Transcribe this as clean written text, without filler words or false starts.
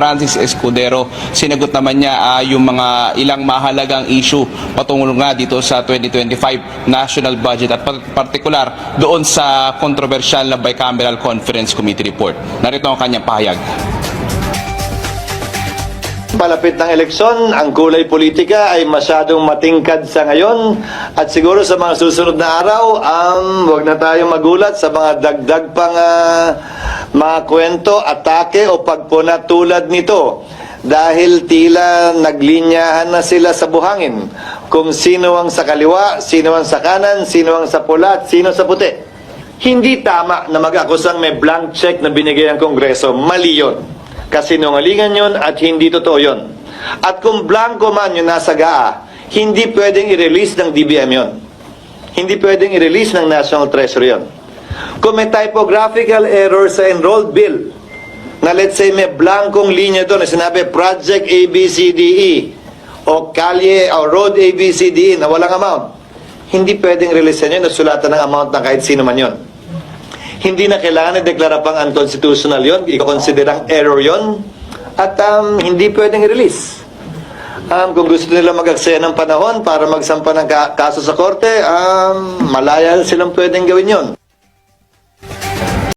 Francis Escudero. Sinagot naman niya yung mga ilang mahalagang issue patungkol nga dito sa 2025 national budget at partikular doon sa kontrobersyal na Bicameral Conference Committee report. Narito ang kanyang pahayag. Palapit ng eleksyon, ang kulay politika ay masyadong matingkad sa ngayon at siguro sa mga susunod na araw, huwag na tayong magulat sa mga dagdag pang mga kwento, atake o pagpuna tulad nito dahil tila naglinyahan na sila sa buhangin kung sino ang sa kaliwa, sino ang sa kanan, sino ang sa pula at sino sa puti. Hindi tama na mag-akusang may blank check na binigay ang Kongreso. Mali yun. Kasinungalingan yun at hindi totoo yun. At kung blanco man yung nasa GAA, hindi pwedeng i-release ng DBM yun. Hindi pwedeng i-release ng National Treasury yun. Kung may typographical error sa enrolled bill, na let's say may blankong linya doon na sinabi Project ABCDE o Kalye o Road ABCDE na walang amount, hindi pwedeng release yun na sulatan ng amount ng kahit sino man yun. Hindi na kailangan i-deklara pang unconstitutional yon, i-consider ang error yon, at hindi pwedeng i-release. Kung gusto nila mag-aksaya ng panahon para magsampa ng kaso sa korte, malaya silang pwedeng gawin yon.